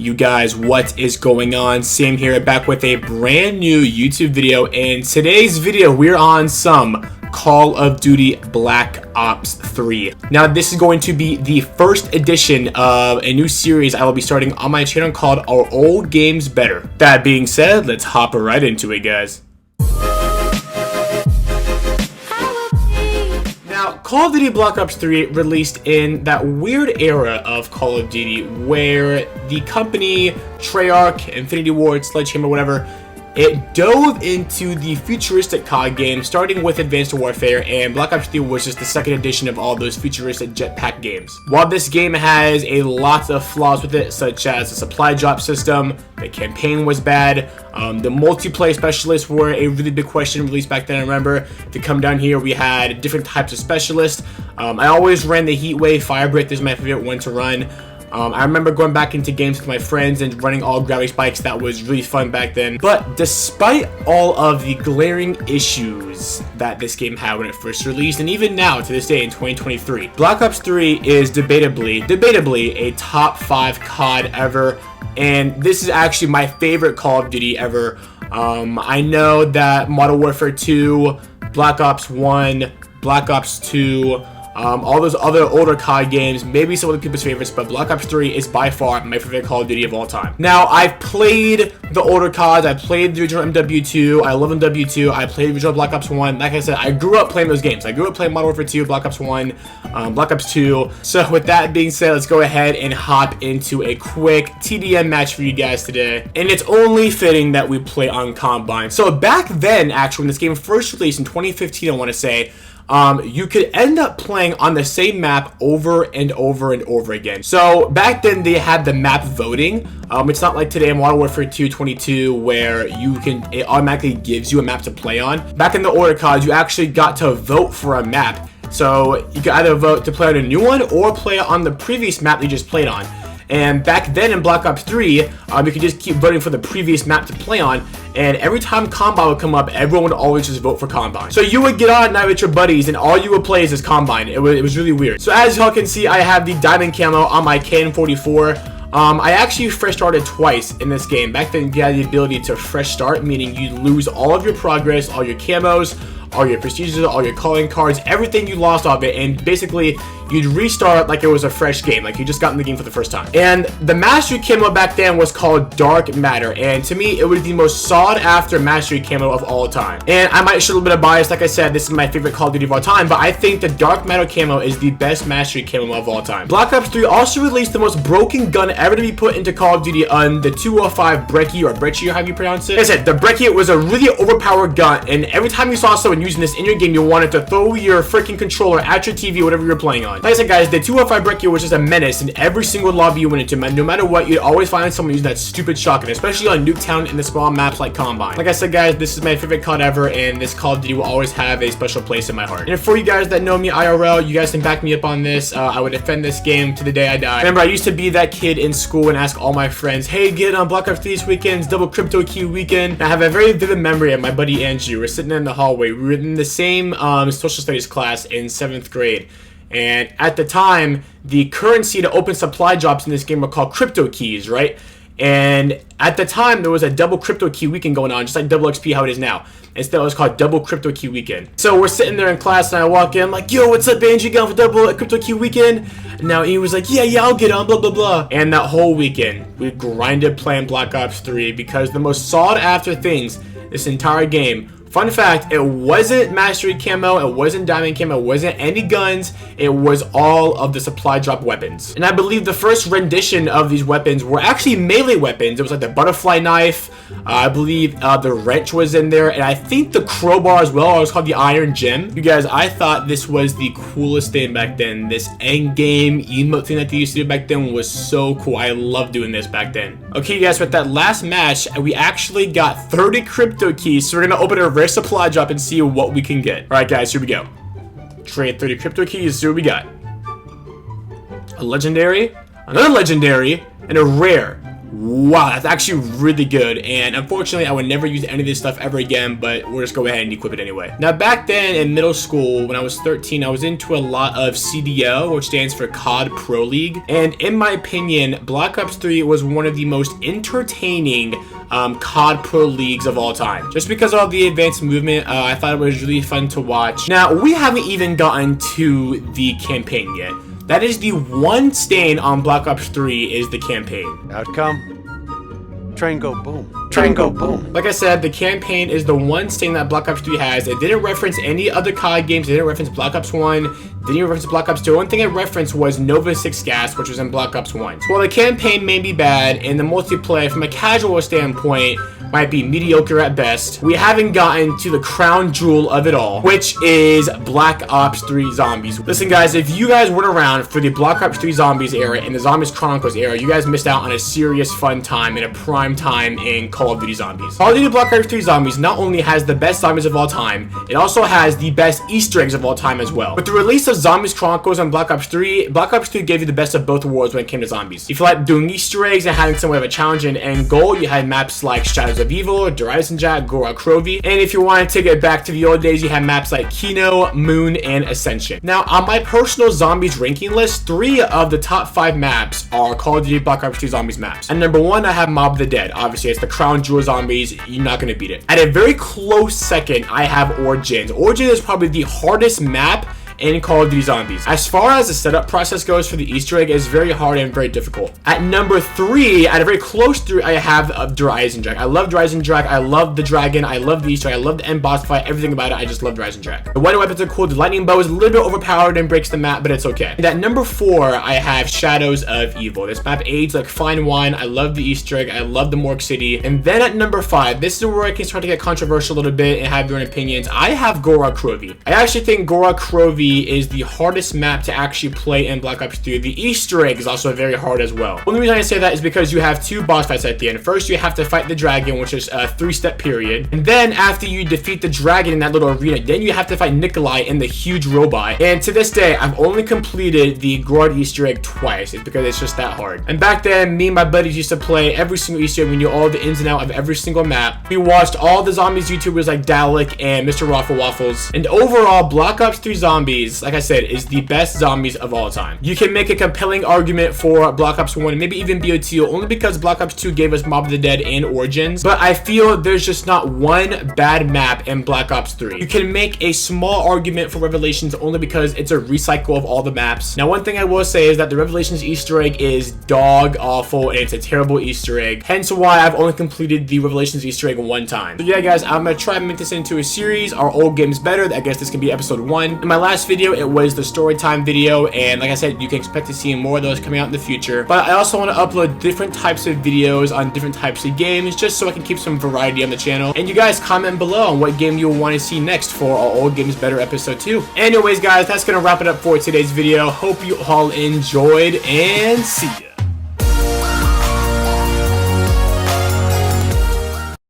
You guys, what is going on? Sam here, back with a brand new YouTube video. In today's video, we're on some Call of Duty Black Ops 3. Now, this is going to be the first edition of a new series I will be starting on my channel called Our Old Games Better. That being said, let's hop right into it, guys. Call of Duty Black Ops 3 released in that weird era of Call of Duty where the company, Treyarch, Infinity Ward, Sledgehammer, whatever, it dove into the futuristic COD games, starting with Advanced Warfare, and Black Ops 3 was just the second edition of all those futuristic jetpack games. While this game has a lot of flaws with it, such as the supply drop system, the campaign was bad, the multiplayer specialists were a really big question released back then. I remember to come down here, we had different types of specialists. I always ran the Heatwave Firebreak. This is my favorite one to run. I remember going back into games with my friends and running all gravity spikes. That was really fun back then. But despite all of the glaring issues that this game had when it first released, and even now to this day in 2023, Black Ops 3 is debatably a top 5 COD ever. And this is actually my favorite Call of Duty ever. I know that Modern Warfare 2, Black Ops 1, Black Ops 2, all those other older COD games, maybe some of the people's favorites, but Black Ops 3 is by far my favorite Call of Duty of all time. Now, I've played the older CODs, I played the original MW2, I love MW2, I played the original Black Ops 1. Like I said, I grew up playing those games. I grew up playing Modern Warfare 2, Black Ops 1, Black Ops 2. So with that being said, let's go ahead and hop into a quick TDM match for you guys today. And it's only fitting that we play on Combine. So back then, actually, when this game first released in 2015, I want to say, you could end up playing on the same map over and over and over again. So back then they had the map voting. It's not like today in Modern Warfare 2 22 where it automatically gives you a map to play on. Back in the older CODs, you actually got to vote for a map. So you could either vote to play on a new one or play on the previous map you just played on. And back then in Black Ops 3, you could just keep voting for the previous map to play on. And every time Combine would come up, everyone would always just vote for Combine. So you would get on at night with your buddies, and all you would play is this Combine. It was really weird. So as y'all can see, I have the diamond camo on my KN-44. I actually fresh started twice in this game. Back then, you had the ability to fresh start, meaning you lose all of your progress, all your camos, all your procedures, all your calling cards, everything you lost off it, and basically you'd restart like it was a fresh game, like you just got in the game for the first time. And the Mastery camo back then was called Dark Matter, and to me it was the most sought after Mastery camo of all time. And I might show a little bit of bias, like I said, this is my favorite Call of Duty of all time, but I think the Dark Matter camo is the best Mastery camo of all time. Black Ops 3 also released the most broken gun ever to be put into Call of Duty on the 205 Brecci, or Brecci, or how you pronounce it. Like I said, the Brecci was a really overpowered gun, and every time you saw someone using this in your game, you wanted to throw your freaking controller at your TV, whatever you're playing on. Like I said, guys, the 205 Brecci was just a menace in every single lobby you went into. No matter what, you'd always find someone using that stupid shotgun, especially on Nuketown and the small maps like Combine. Like I said, guys, this is my favorite COD ever, and this Call of Duty will always have a special place in my heart. And for you guys that know me IRL, you guys can back me up on this. I would defend this game to the day I die. Remember, I used to be that kid in school and ask all my friends, hey, get on Black Ops 3 this weekend, double crypto key weekend. And I have a very vivid memory of my buddy Andrew. We're sitting in the hallway. We were in the same social studies class in 7th grade. And at the time, the currency to open supply drops in this game were called crypto keys, right? And at the time, there was a double crypto key weekend going on, just like double XP how it is now. Instead, it was called double crypto key weekend. So we're sitting there in class, and I walk in, I'm like, yo, what's up, Andrew? You going for double crypto key weekend? And now he was like, yeah, I'll get on, blah, blah, blah. And that whole weekend, we grinded playing Black Ops 3 because the most sought after things this entire game, fun fact, it wasn't Mastery camo, it wasn't diamond camo, it wasn't any guns, it was all of the supply drop weapons. And I believe the first rendition of these weapons were actually melee weapons. It was like the butterfly knife, I believe the wrench was in there, and I think the crowbar as well. It was called the Iron Gem. You guys, I thought this was the coolest thing back then. This end game emote thing that they used to do back then was so cool. I loved doing this back then. Okay, you guys, with that last match, we actually got 30 crypto keys, so we're gonna open a rare supply drop and see what we can get. All right, guys, here we go. Trade 30 crypto keys. See what we got. A legendary, another legendary, and a rare. Wow, that's actually really good, and unfortunately I would never use any of this stuff ever again, but we'll just go ahead and equip it anyway. Now back then in middle school, when I was 13, I was into a lot of CDO, which stands for COD Pro League, and in my opinion, Black Ops 3 was one of the most entertaining COD Pro Leagues of all time. Just because of all the advanced movement, I thought it was really fun to watch. Now, we haven't even gotten to the campaign yet. That is the one stain on Black Ops 3 is the campaign. Outcome, train go boom. Train go boom. Like I said, the campaign is the one stain that Black Ops 3 has. It didn't reference any other COD games. It didn't reference Black Ops 1. Didn't even reference Black Ops 2. The only thing it referenced was Nova 6 Gas, which was in Black Ops 1. So while the campaign may be bad, and the multiplayer, from a casual standpoint, might be mediocre at best, we haven't gotten to the crown jewel of it all, which is Black Ops 3 Zombies. Listen guys, if you guys weren't around for the Black Ops 3 Zombies era and the Zombies Chronicles era, you guys missed out on a serious fun time and a prime time in Call of Duty Zombies. Call of Duty Black Ops 3 Zombies not only has the best zombies of all time, it also has the best Easter eggs of all time as well. With the release of Zombies Chronicles on Black Ops 3 gave you the best of both worlds when it came to zombies. If you like doing Easter eggs and having some way of a challenge and end goal, you had maps like Shadows of Evil, Horizon Jack, Gora Krovi, and if you want to take it back to the old days, you had maps like Kino, Moon, and Ascension. Now, on my personal zombies ranking list, 3 of the top 5 maps are Call of Duty Black Ops 2 Zombies maps. And number 1, I have Mob of the Dead. Obviously, it's the crown jewel zombies. You're not going to beat it. At a very close second, I have Origins. Origins is probably the hardest map in Call of Duty Zombies. As far as the setup process goes for the Easter egg, it's very hard and very difficult. At number 3, at a very close 3, I have Horizon Jack. I love Horizon Jack. I love the dragon. I love the Easter egg. I love the end boss fight. Everything about it. I just love Horizon Jack. The weapon weapons are cool. The lightning bow is a little bit overpowered and breaks the map, but it's okay. And at number 4, I have Shadows of Evil. This map aids like fine wine. I love the Easter egg. I love the Morgue City. And then at number 5, this is where I can start to get controversial a little bit and have your own opinions. I have Gora Krovi. I actually think Gora Krovi is the hardest map to actually play in Black Ops 3. The Easter egg is also very hard as well. Only reason I say that is because you have 2 boss fights at the end. First, you have to fight the dragon, which is a 3-step period. And then after you defeat the dragon in that little arena, then you have to fight Nikolai in the huge robot. And to this day, I've only completed the Grodd Easter egg twice. It's because it's just that hard. And back then, me and my buddies used to play every single Easter egg. We knew all the ins and outs of every single map. We watched all the zombies YouTubers like Dalek and Mr. Raffle Waffles. And overall, Black Ops 3 Zombies, like I said, is the best zombies of all time. You can make a compelling argument for Black Ops 1 and maybe even BO2 only because Black Ops 2 gave us Mob of the Dead and Origins, but I feel there's just not one bad map in Black Ops 3. You can make a small argument for Revelations only because it's a recycle of all the maps. Now, one thing I will say is that the Revelations Easter egg is dog awful and it's a terrible Easter egg, hence why I've only completed the Revelations Easter egg 1 time. So yeah guys, I'm gonna try and make this into a series. Are old games better? I guess this can be episode 1. In my last video, it was the story time video, and like I said, you can expect to see more of those coming out in the future. But I also want to upload different types of videos on different types of games just so I can keep some variety on the channel. And you guys comment below on what game you'll want to see next for our Old Games Better episode 2. Anyways guys, that's gonna wrap it up for today's video. Hope you all enjoyed, and see ya.